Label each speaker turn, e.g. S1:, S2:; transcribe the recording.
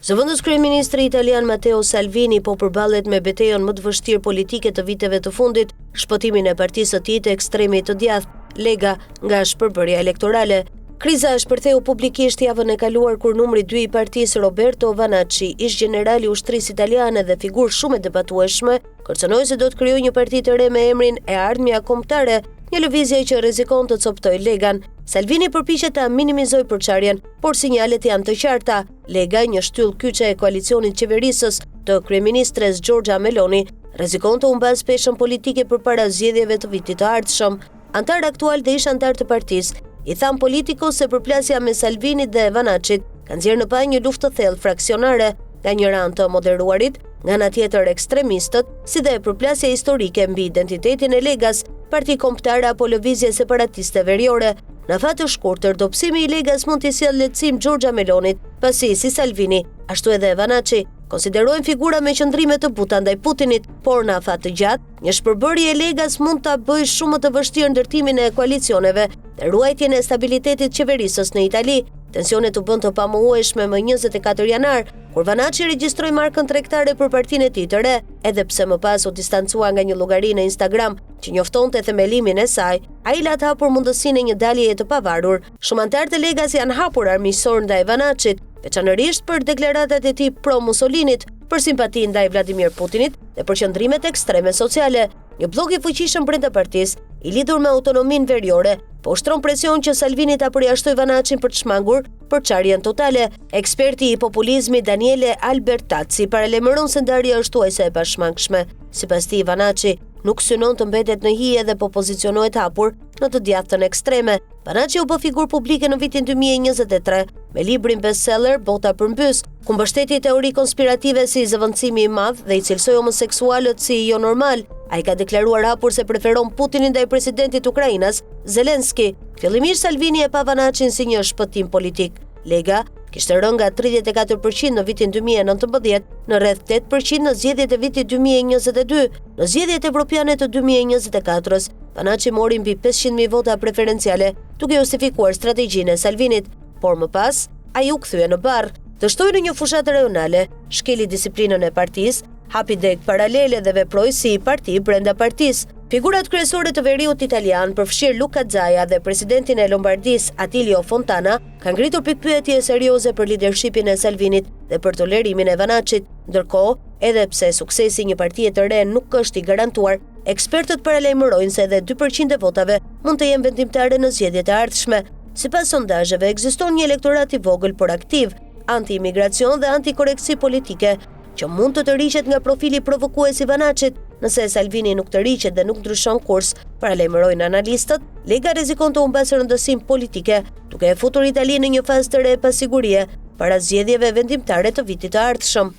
S1: Zëvendës kryeministri italian Matteo Salvini po përballet me betejën më të vështirë politike të viteve të fundit, shpëtimin e partisë së tij të ekstremit të djathtë, Lega, nga shpërbërja elektorale. Kriza shpërtheu publikisht javën e kaluar kur numri 2 i partisë, Roberto Vanacci, ish generali i ushtrisë italiane dhe figurë shumë e debatueshme, kërcënoi se do të krijojë një parti të re me emrin e Ardhmja Kombëtare, një lëvizje që rrezikon të coptoj Legan. Salvini përpiqet ta minimizojë përçarjen, por sinjalet janë të qarta. Lega, një shtyllë kyçe e koalicionit qeverisës të kryeministres Giorgia Meloni, rrezikon të humbasë peshën politike përpara zgjedhjeve të vitit të ardhshëm. Antar aktual dhe ish antar të partisë i than Politico se përplasja me Salvini dhe Vanaccit kanë nxjerrë në pa një luftë të thellë fraksionare, nga njëra anë të moderuarit, nga ana tjetër ekstremistët, si dhe përplasja historike mbi identitetin e Legas, parti kombëtare apo lëvizje separatiste veriore. Në fat të shkurtër, dobësimi i Legas mund t'i sjellë lehtësim Giorgia Melonit, pasi si Salvini, ashtu edhe Vanacci, konsiderojnë figura me qëndrime të buta ndaj Putinit, por në fat të gjatë, një shpërbërje e Legas mund ta bëjë shumë më të vështirë ndërtimin e koalicioneve dhe ruajtjen e stabilitetit qeverisës në Itali. Tensionet u bën të pamohueshme më 24 janar, kur Vanacci regjistroi markën tregtare për partinë e tij të re, edhe pse më pas u distancua nga një llogari në Instagram që njoftonte themelimin e saj. Ai la të hapur mundësinë e një daljeje të pavarur. Shumë antar të Legas janë hapur armiqësor ndaj Vanaccit, veçanërisht për deklaratat e tij pro Mussolinit, për simpati ndaj Vladimir Putinit dhe për qëndrimet ekstreme sociale. Një blok i fuqishëm brenda partisë, i lidhur me autonominë veriore, po ushtron presion që Salvini ta përjashtoj Vanaccin për të shmangur përçarjen totale. Eksperti i populizmit Daniele Albertazzi paralajmëron se ndarja është thuajse e pashmangshme. Sipas tij, Vanacci nuk synon të mbetet në hije dhe po pozicionohet hapur në të djathtën ekstreme. Vanacci u bë figurë publike në vitin 2023 me librin bestseller Bota përmbys, ku mbështeti teori konspirative si zëvendësimi i madh dhe i cilësoi homoseksualët si jo normal. Ai ka deklaruar hapur se preferon Putinin ndaj presidentit Ukrainas, Zelenski. Fillimisht Salvini e pa Vanaccin si një shpëtim politik. Lega kishte rënë nga 34% në vitin 2019 në rreth 8% në zgjedhjet e vitit 2022. Në zgjedhjet evropiane të 2024-s, Vanacci mori mbi 500.000 vota preferenciale, duke justifikuar strategjinë e Salvinit, por më pas ai u kthye në barr. Të shtoi në një fushat rajonale, shkeli disiplinën e partisë, hapi deg paralele dhe veproi si parti brenda partisë. Figurat kryesore të veriut italian, përfshirë Luca Zaia dhe presidentin e Lombardisë Attilio Fontana, kanë ngritur pikpyetje serioze për leadershipin e Salvinit dhe për tolerimin e Vanaccit. Ndërkohë, edhe pse suksesi një partie të re nuk është i garantuar, ekspertët paralajmërojnë se edhe 2% e votave mund të jenë vendimtare në zgjedhjet e ardhshme. Sipas sondazheve, ekziston një elektorat i vogël por aktiv, anti-imigracion dhe anti-koreksi politike, që mund të tërhiqet nga profili provokues i Vanaccit. Nëse Salvini nuk tërhiqet dhe nuk ndryshon kurs, paralajmërojnë analistët, Lega rrezikon të humbasë rëndësinë politike, duke e futur Italinë në një fazë të re pasigurie para zgjedhjeve vendimtare të vitit të ardhshëm.